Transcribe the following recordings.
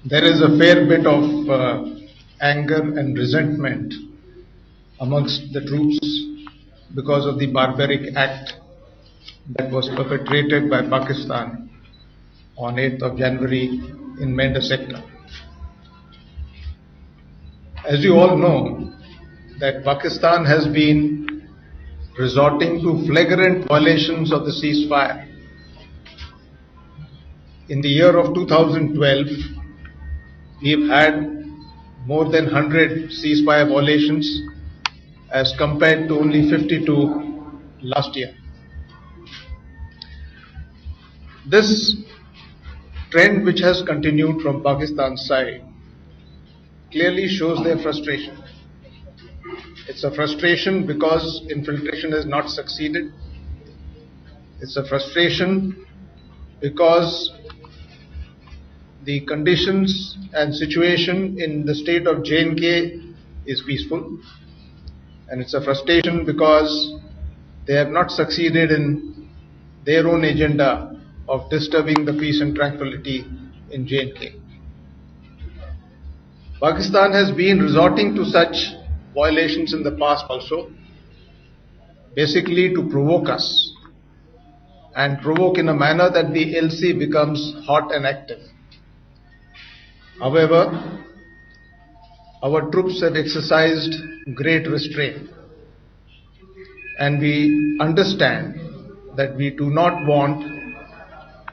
There is a fair bit of anger and resentment amongst the troops because of the barbaric act that was perpetrated by Pakistan on 8th of January in Menda sector. As you all know, that Pakistan has been resorting to flagrant violations of the ceasefire. In the year of 2012, we've had more than 100 ceasefire violations as compared to only 52 last year. This trend, which has continued from Pakistan's side, clearly shows their frustration. It's a frustration because infiltration has not succeeded. It's a frustration because the conditions and situation in the state of J&K is peaceful. And it's a frustration because they have not succeeded in their own agenda of disturbing the peace and tranquility in J&K. Pakistan has been resorting to such violations in the past also, basically to provoke us and provoke in a manner that the LC becomes hot and active. However, our troops have exercised great restraint, and we understand that we do not want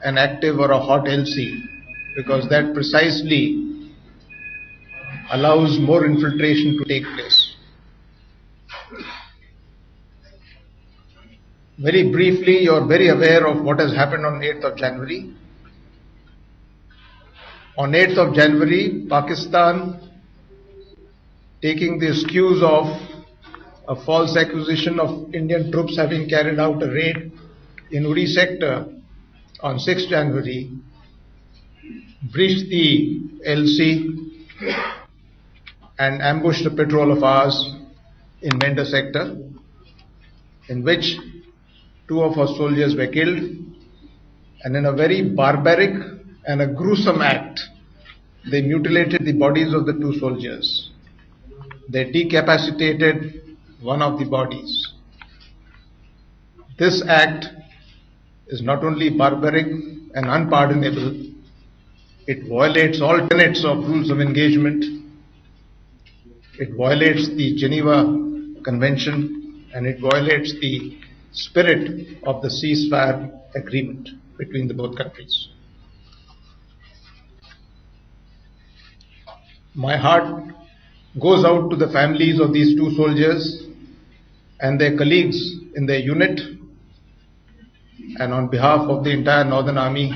an active or a hot LC, because that precisely allows more infiltration to take place. Very briefly, you are very aware of what has happened on 8th of January. On 8th of January, Pakistan, taking the excuse of a false accusation of Indian troops having carried out a raid in Uri sector on 6th January, breached the LC and ambushed a patrol of ours in Menda sector, in which 2 of our soldiers were killed, and in a very barbaric and a gruesome act, they mutilated the bodies of the 2 soldiers. They decapacitated one of the bodies. This act is not only barbaric and unpardonable, it violates all tenets of rules of engagement. It violates the Geneva Convention, and it violates the spirit of the ceasefire agreement between the both countries. My heart goes out to the families of these 2 soldiers and their colleagues in their unit, and on behalf of the entire Northern Army,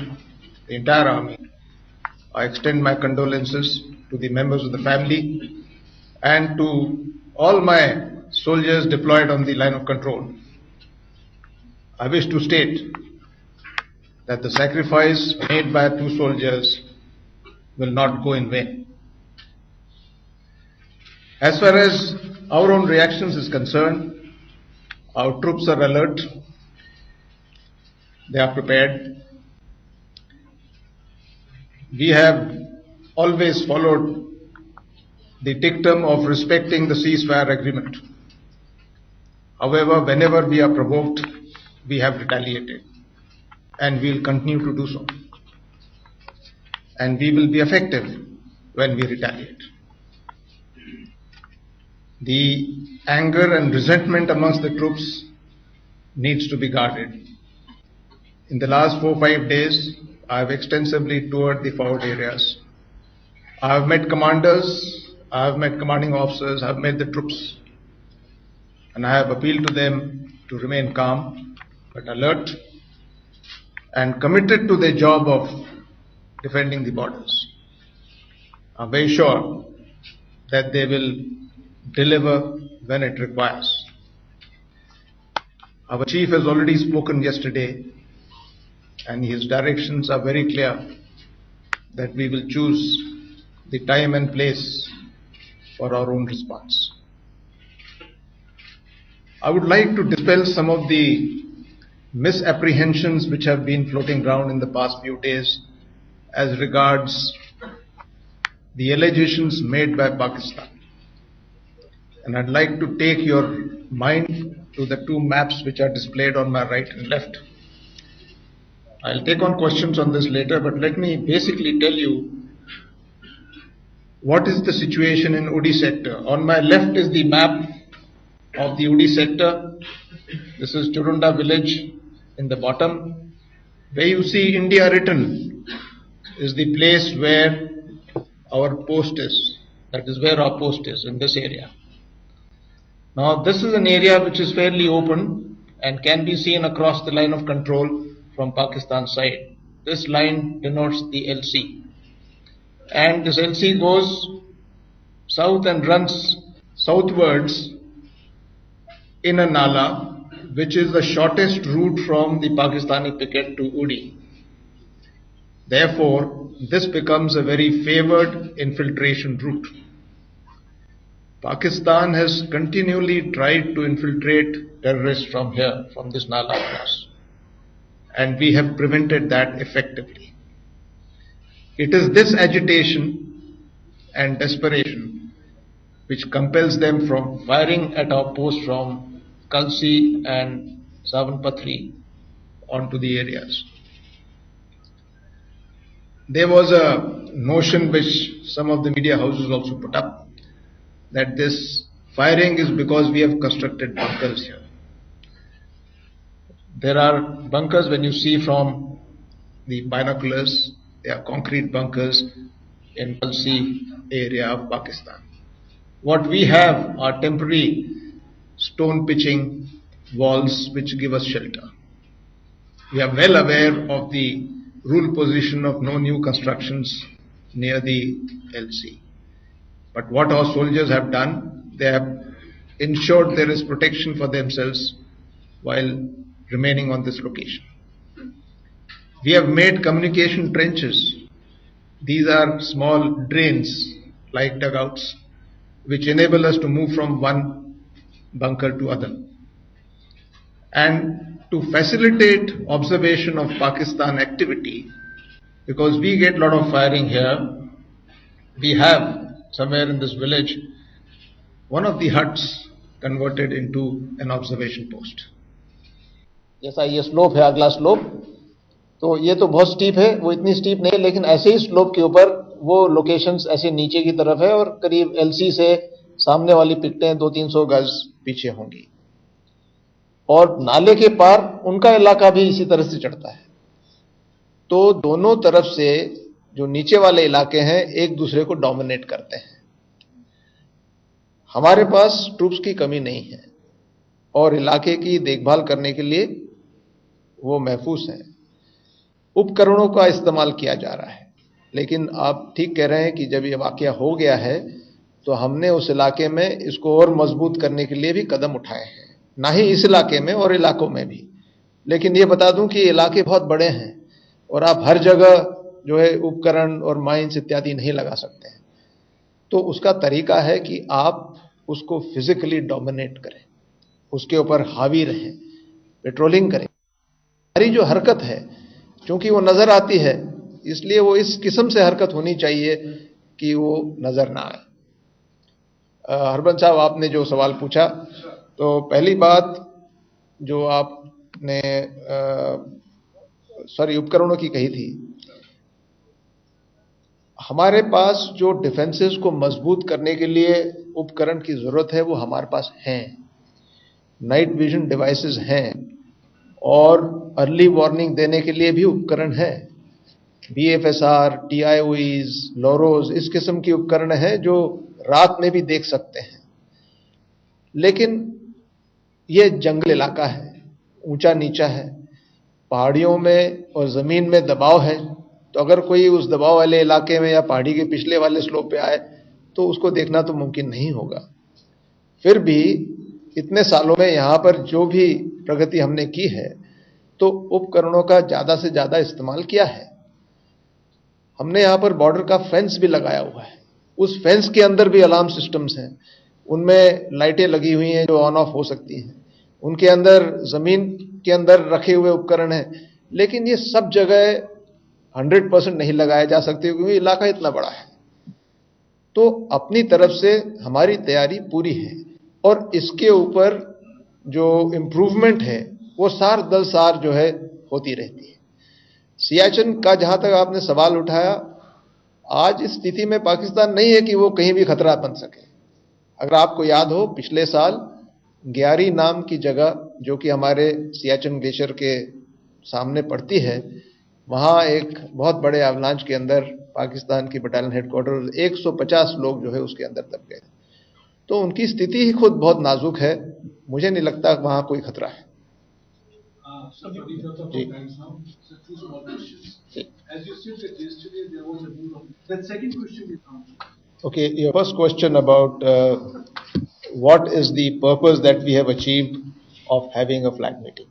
the entire army, I extend my condolences to the members of the family and to all my soldiers deployed on the line of control. I wish to state that the sacrifice made by 2 soldiers will not go in vain. As far as our own reactions is concerned, our troops are alert, they are prepared. We have always followed the dictum of respecting the ceasefire agreement. However, whenever we are provoked, we have retaliated, and we will continue to do so. And we will be effective when we retaliate. The anger and resentment amongst the troops needs to be guarded. In the last 4 or 5 days, I have extensively toured the forward areas. I have met commanders, I have met commanding officers, I have met the troops, and I have appealed to them to remain calm but alert and committed to their job of defending the borders. I'm very sure that they will deliver when it requires. Our chief has already spoken yesterday, and his directions are very clear that we will choose the time and place for our own response. I would like to dispel some of the misapprehensions which have been floating around in the past few days as regards the allegations made by Pakistan. And I'd like to take your mind to the two maps which are displayed on my right and left. I'll take on questions on this later, but let me basically tell you what is the situation in Uri sector. On my left is the map of the Uri sector. This is Churunda village in the bottom. Where you see India written is the place where our post is. That is where our post is, in this area. Now this is an area which is fairly open and can be seen across the line of control from Pakistan side. This line denotes the LC. And this LC goes south and runs southwards in a nala, which is the shortest route from the Pakistani picket to Uri. Therefore, this becomes a very favored infiltration route. Pakistan has continually tried to infiltrate terrorists from here, from this nala across, and we have prevented that effectively. It is this agitation and desperation which compels them from firing at our post from Kalsi and Savanpathri onto the areas. There was a notion which some of the media houses also put up, that this firing is because we have constructed bunkers here. There are bunkers, when you see from the binoculars, they are concrete bunkers in Kalsi area of Pakistan. What we have are temporary stone pitching walls which give us shelter. We are well aware of the rule position of no new constructions near the LC. But what our soldiers have done, they have ensured there is protection for themselves while remaining on this location. We have made communication trenches. These are small drains like dugouts which enable us to move from one bunker to other. And to facilitate observation of Pakistan activity, because we get a lot of firing here, we have somewhere in this village one of the huts converted into an observation post. जैसा ये slope है, अगला slope, तो ये तो बहुत steep है, वो इतनी स्टीप नहीं है, लेकिन ऐसे ही स्लोप के ऊपर वो लोकेशंस ऐसे नीचे की तरफ है और करीब एलसी से सामने वाली पिकटें 200-300 गज पीछे होंगी और नाले के पार उनका इलाका भी इसी तरह से चढ़ता है। तो दोनों तरफ से जो नीचे वाले इलाके हैं एक दूसरे को डोमिनेट करते हैं। हमारे पास ट्रूप्स की कमी नहीं है और इलाके की देखभाल करने के लिए वो महफूज हैं। उपकरणों का इस्तेमाल किया जा रहा है, लेकिन आप ठीक कह रहे हैं कि जब ये वाकया हो गया है तो हमने उस इलाके में इसको और मजबूत करने के लिए भी कदम उठाए हैं, ना ही इस इलाके में और इलाकों में भी। लेकिन ये बता दूं कि इलाके बहुत बड़े हैं और आप हर जगह जो है उपकरण और माइंस इत्यादि नहीं लगा सकते हैं। तो उसका तरीका है कि आप उसको फिजिकली डोमिनेट करें, उसके ऊपर हावी रहें, पेट्रोलिंग करें। हमारी जो हरकत है, क्योंकि वो नजर आती है, इसलिए वो इस किस्म से हरकत होनी चाहिए कि वो नजर ना आए। हरबंस साहब, आपने जो सवाल पूछा, तो पहली बात जो आपने उपकरणों की कही थी, हमारे पास जो डिफेंसेस को मजबूत करने के लिए उपकरण की जरूरत है वो हमारे पास हैं। नाइट विजन डिवाइसेस हैं और अर्ली वार्निंग देने के लिए भी उपकरण हैं। BFSR, TIOEs, LOROs, इस किस्म की उपकरण हैं जो रात में भी देख सकते हैं। लेकिन यह जंगल इलाका है, ऊंचा नीचा है, पहाड़ियों में और जमीन में दबाव है, तो अगर कोई उस दबाव वाले इलाके में या पहाड़ी के पिछले वाले स्लोप पे आए तो उसको देखना तो मुमकिन नहीं होगा। फिर भी इतने सालों में यहां पर जो भी प्रगति हमने की है तो उपकरणों का ज्यादा से ज्यादा इस्तेमाल किया है। हमने यहां पर बॉर्डर का फेंस भी लगाया हुआ है, उस फेंस के अंदर भी अलार्म सिस्टम्स हैं, उनमें लाइटें लगी हुई हैं जो ऑन ऑफ हो सकती हैं, उनके अंदर जमीन के अंदर रखे हुए उपकरण हैं। लेकिन ये सब जगह 100% नहीं लगाए जा सकते क्योंकि इलाका इतना बड़ा है। तो अपनी तरफ से हमारी तैयारी पूरी है और इसके ऊपर जो इम्प्रूवमेंट है वो सार दर सार जो है होती रहती है। सियाचिन का जहां तक आपने सवाल उठाया, आज इस स्थिति में पाकिस्तान नहीं है कि वो कहीं भी खतरा बन सके। अगर आपको याद हो, पिछले साल ग्यारी नाम की जगह जो कि हमारे सियाचिन ग्लेशियर के सामने पड़ती है, वहां एक बहुत बड़े अवलांच के अंदर पाकिस्तान की बटालियन हेडक्वार्टर 150 लोग जो है उसके अंदर दब गए। तो उनकी स्थिति ही खुद बहुत नाजुक है, मुझे नहीं लगता वहां कोई खतरा है। Okay, your first question about what is the purpose that we have achieved of having a flag meeting.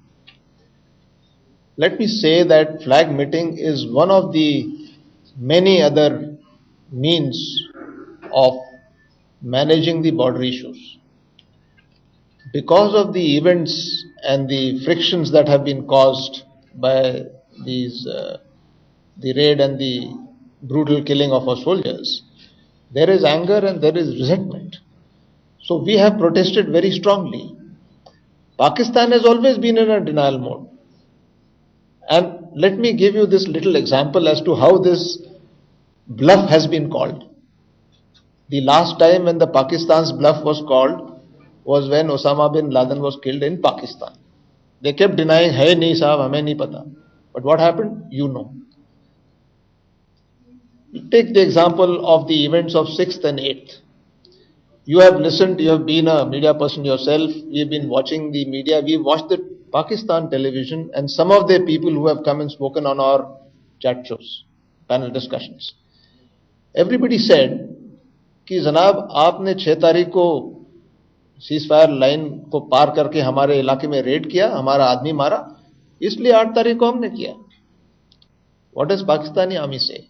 Let me say that flag meeting is one of the many other means of managing the border issues. Because of the events and the frictions that have been caused by the raid and the brutal killing of our soldiers, there is anger and there is resentment. So we have protested very strongly. Pakistan has always been in a denial mode. And let me give you this little example as to how this bluff has been called. The last time when the Pakistan's bluff was called was when Osama bin Laden was killed in Pakistan. They kept denying, "Hai nahi sahab, hame nahi pata." But what happened? You know. Take the example of the events of 6th and 8th. You have listened, you have been a media person yourself, we have been watching the media, we watched the Pakistan television and some of the people who have come and spoken on our chat shows, panel discussions. Everybody said कि जनाब आपने 6 तारीख को cease fire line को पार करके हमारे इलाके में रेड किया, हमारा आदमी मारा, इसलिए 8 तारीख को हमने किया। What does Pakistani army say?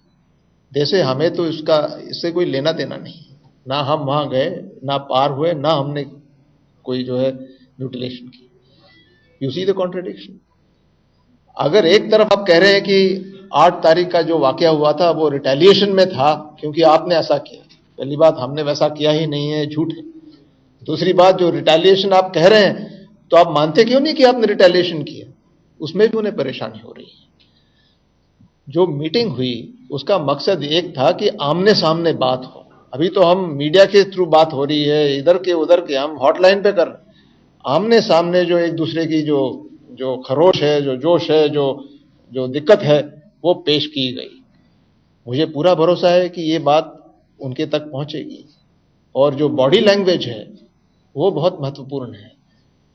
जैसे हमें तो इससे कोई लेना देना नहीं, ना हम वहां गए, ना पार हुए, ना हमने कोई जो है म्यूटिलेशन की। You see the contradiction. अगर एक तरफ आप कह रहे हैं कि 8 तारीख का जो वाकया हुआ था वो रिटेलिएशन में था क्योंकि आपने ऐसा किया, पहली बात हमने वैसा किया ही नहीं है, झूठ है। दूसरी बात, जो रिटेलिएशन आप कह रहे हैं तो आप मानते क्यों नहीं कि आपने रिटेलिएशन किया? उसमें भी उन्हें परेशानी हो रही है। जो मीटिंग हुई उसका मकसद एक था कि आमने सामने बात हो। अभी तो हम मीडिया के थ्रू बात हो रही है, इधर के उधर के हम हॉटलाइन पे कर, आमने सामने जो एक दूसरे की जो खरोश है, जो जोश है, जो दिक्कत है, वो पेश की गई। मुझे पूरा भरोसा है कि ये बात उनके तक पहुंचेगी। और जो बॉडी लैंग्वेज है वो बहुत महत्वपूर्ण है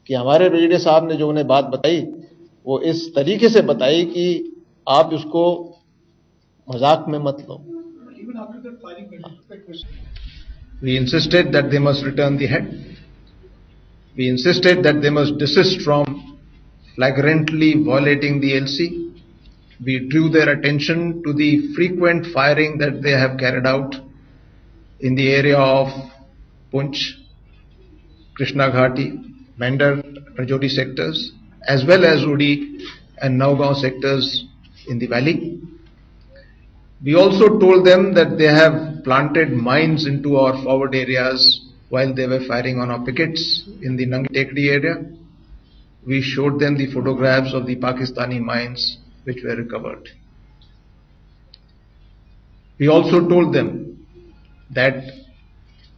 कि हमारे ब्रिगेडियर साहब ने जो उन्हें बात बताई वो इस तरीके से बताई कि आप इसको मजाक में मत लो। We insisted that they must return the head. We insisted that they must desist from flagrantly violating the LC. We drew their attention to the frequent firing that they have carried out in the area of Punch, Krishna Ghati, Mandar, Rajouri sectors, as well as Uri and Naugaon sectors in the valley. We also told them that they have planted mines into our forward areas while they were firing on our pickets in the Nangi Tekdi area. We showed them the photographs of the Pakistani mines which were recovered. We also told them that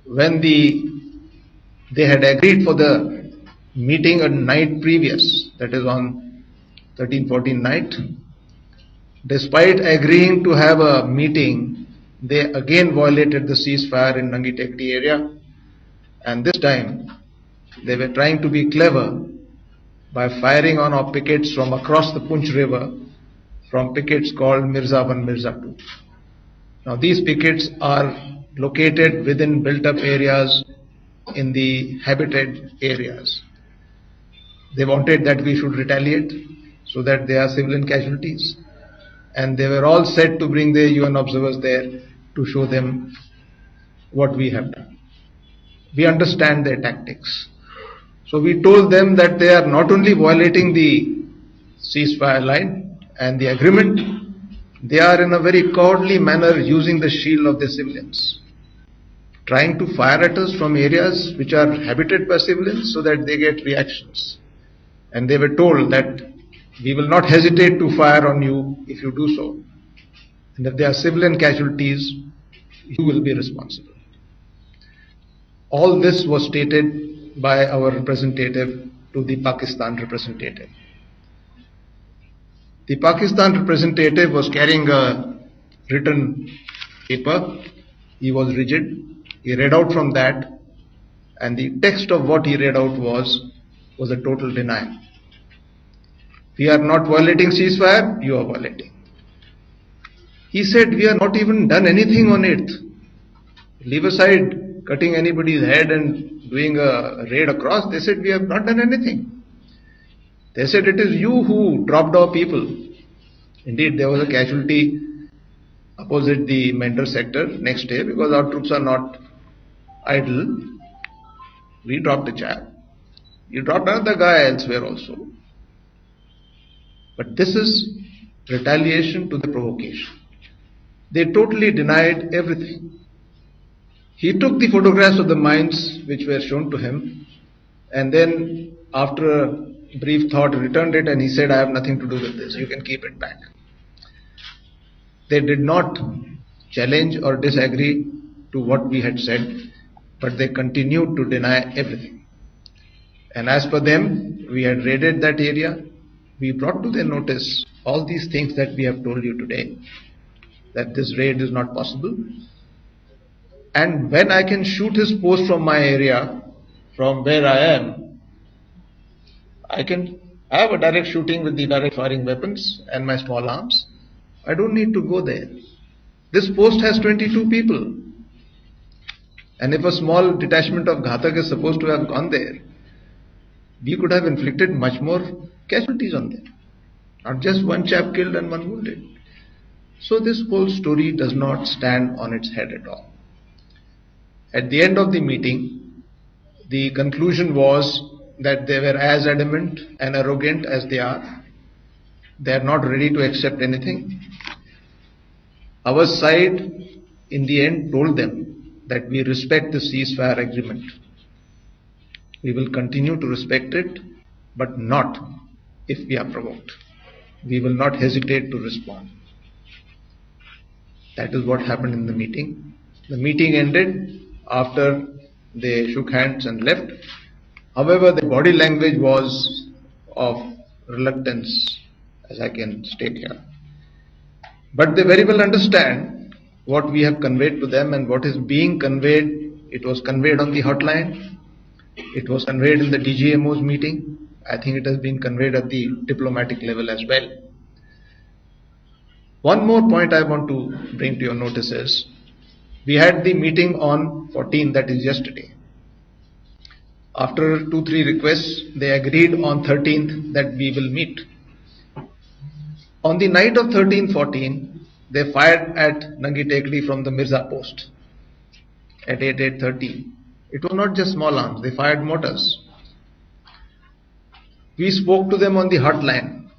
when they had agreed for the meeting a night previous, that is on 13-14 night, despite agreeing to have a meeting, they again violated the ceasefire in Nangi Tekdi area, and this time they were trying to be clever by firing on our pickets from across the Punch river, from pickets called Mirza 1, Mirza 2. Now these pickets are located within built-up areas in the habited areas. They wanted that we should retaliate so that there are civilian casualties, and they were all set to bring their UN observers there to show them what we have done. We understand their tactics. So we told them that they are not only violating the ceasefire line and the agreement, they are in a very cowardly manner using the shield of the civilians. trying to fire at us from areas which are habited by civilians so that they get reactions. And they were told that we will not hesitate to fire on you if you do so. And if there are civilian casualties, you will be responsible. All this was stated by our representative to the Pakistan representative. The Pakistan representative was carrying a written paper. He was rigid. He read out from that, and the text of what he read out was a total denial. We are not violating ceasefire, you are violating. He said, we have not even done anything on it. Leave aside cutting anybody's head and doing a raid across. They said, we have not done anything. They said, it is you who dropped our people. Indeed, there was a casualty opposite the Mentor sector next day because our troops are not idle. We dropped a chap. You dropped another guy elsewhere also. But this is retaliation to the provocation. They totally denied everything. He took the photographs of the mines which were shown to him, and then after a brief thought returned it, and he said, I have nothing to do with this, you can keep it back. They did not challenge or disagree to what we had said, but they continued to deny everything. And as per them, we had raided that area. We brought to their notice all these things that we have told you today, that this raid is not possible. And when I can shoot his post from my area, from where I am, I can have a direct shooting with the direct firing weapons and my small arms. I don't need to go there. This post has 22 people. And if a small detachment of Ghatak is supposed to have gone there, we could have inflicted much more casualties on them. Not just one chap killed and one wounded. So this whole story does not stand on its head at all. At the end of the meeting, the conclusion was that they were as adamant and arrogant as they are. They are not ready to accept anything. Our side, in the end, told them that we respect the ceasefire agreement. We will continue to respect it, but not if we are provoked. We will not hesitate to respond. That is what happened in the meeting. The meeting ended after they shook hands and left. However, the body language was of reluctance, as I can state here. But they very well understand what we have conveyed to them and what is being conveyed. It was conveyed on the hotline. It was conveyed in the DGMO's meeting. I think it has been conveyed at the diplomatic level as well. One more point I want to bring to your notice is, we had the meeting on 14th, that is yesterday. After 2-3 requests, they agreed on 13th that we will meet. On the night of 13-14, they fired at Nangi Tekdi from the Mirza post at 8:30. It was not just small arms, they fired mortars. We spoke to them on the hotline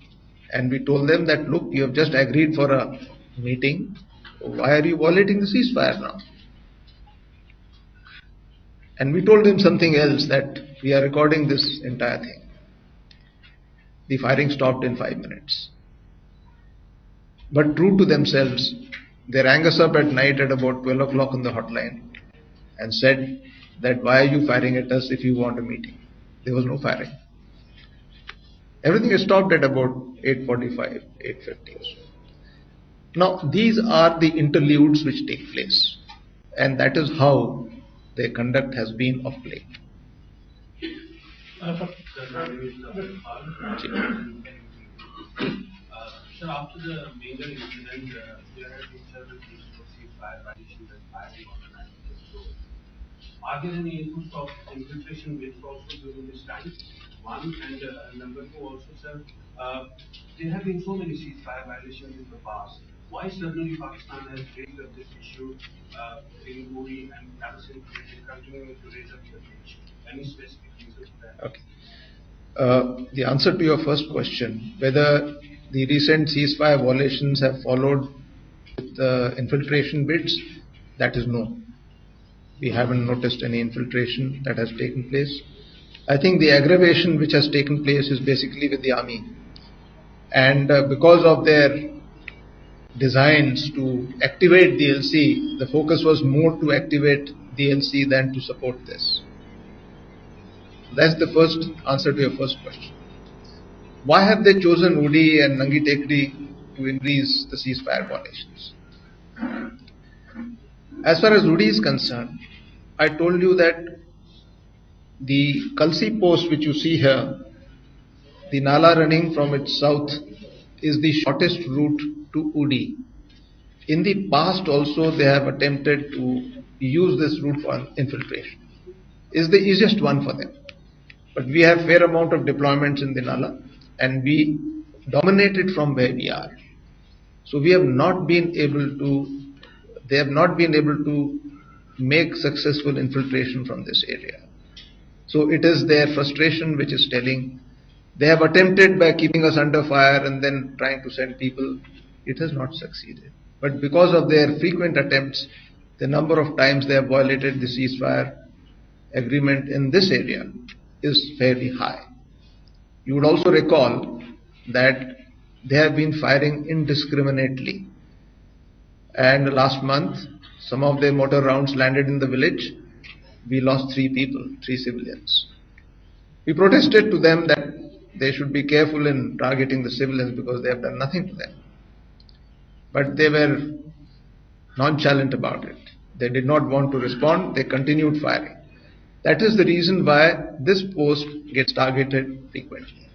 and we told them that, look, you have just agreed for a meeting. Why are you violating the ceasefire now? And we told them something else, that we are recording this entire thing. The firing stopped in 5 minutes. But true to themselves, they rang us up at night at about 12 o'clock on the hotline and said that, why are you firing at us if you want a meeting? There was no firing. Everything is stopped at about 8:45, 8:50 or so. Now, these are the interludes which take place, and that is how their conduct has been of late. Sir, after the major incident, there have been several cases of ceasefire violations and firing on the 19th road. Are there any inputs of infiltration bids also during this time? One, and number two also, sir, there have been so many ceasefire violations in the past. Why suddenly Pakistan has raised up this issue in Uri and Palestine continuing to raise up the issue? Any specific reason for that? Okay. The answer to your first question, whether the recent ceasefire violations have followed with infiltration bids, that is no. We haven't noticed any infiltration that has taken place. I think the aggravation which has taken place is basically with the army. And because of their designs to activate the LC, the focus was more to activate the LC than to support this. That's the first answer to your first question. Why have they chosen Uri and Nangi Tekdi to increase the ceasefire violations? As far as Uri is concerned, I told you that the Kalsi post which you see here, the Nala running from its south, is the shortest route to Uri. In the past also they have attempted to use this route for infiltration. It's the easiest one for them. But we have fair amount of deployments in the Nala and we dominate it from where we are. So we have not been able to, they have not been able to make successful infiltration from this area. So it is their frustration which is telling. They have attempted by keeping us under fire and then trying to send people. It has not succeeded. But because of their frequent attempts, the number of times they have violated the ceasefire agreement in this area is fairly high. You would also recall that they have been firing indiscriminately. And last month, some of their mortar rounds landed in the village. We lost 3 people, 3 civilians. We protested to them that they should be careful in targeting the civilians because they have done nothing to them. But they were nonchalant about it. They did not want to respond. They continued firing. That is the reason why this post gets targeted frequently.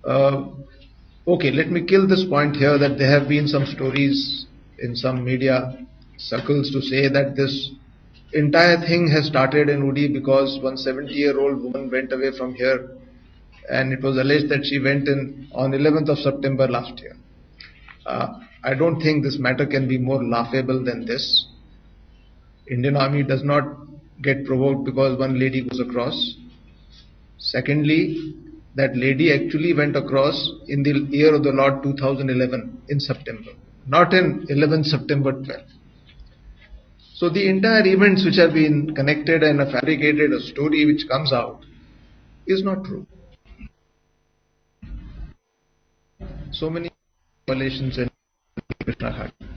Okay, let me kill this point here that there have been some stories in some media circles to say that this entire thing has started in Uri because one 70-year-old woman went away from here and it was alleged that she went in on 11th of September last year. I don't think this matter can be more laughable than this. Indian Army does not get provoked because one lady goes across. Secondly, that lady actually went across in the year of the Lord 2011 in September, not in 11th September 12. So the entire events which have been connected and fabricated a story which comes out is not true. So many violations in Krishna Ghati.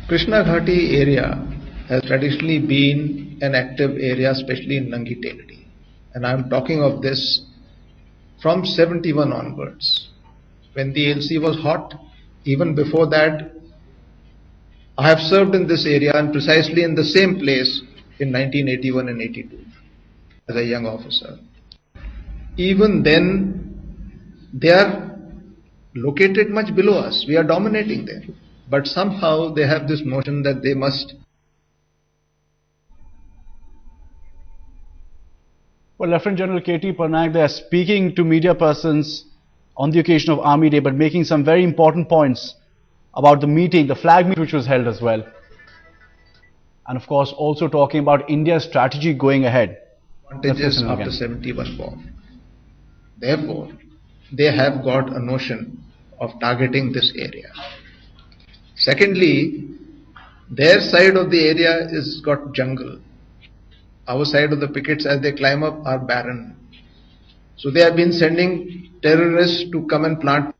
Krishna Ghati area has traditionally been an active area, especially in Nangi Tekdi. And I am talking of this from 71 onwards. When the LC was hot, even before that, I have served in this area and precisely in the same place in 1981 and 82 as a young officer. Even then, they are located much below us. We are dominating them. But somehow they have this notion that they must. Well, Lieutenant General K.T. Patnaik, they are speaking to media persons on the occasion of Army Day, but making some very important points about the meeting, the flag meet which was held as well. And of course, also talking about India's strategy going ahead. Advantages after 71 war. Therefore, they have got a notion of targeting this area. Secondly, their side of the area is got jungle. Our side of the pickets as they climb up are barren. So they have been sending terrorists to come and plant.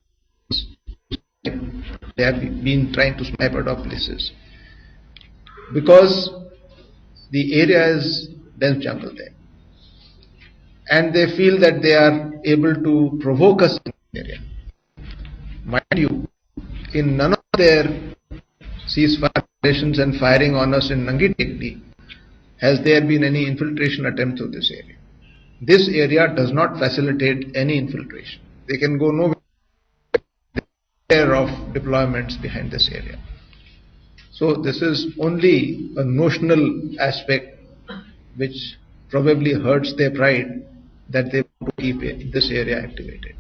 They have been trying to snipe out of places. Because the area is dense jungle there. And they feel that they are able to provoke us in the area. Mind you, in none of their ceasefire operations and firing on us in Nangi Tekdi has there been any infiltration attempt to this area. This area does not facilitate any infiltration. They can go nowhere of deployments behind this area. So this is only a notional aspect which probably hurts their pride that they want to keep this area activated.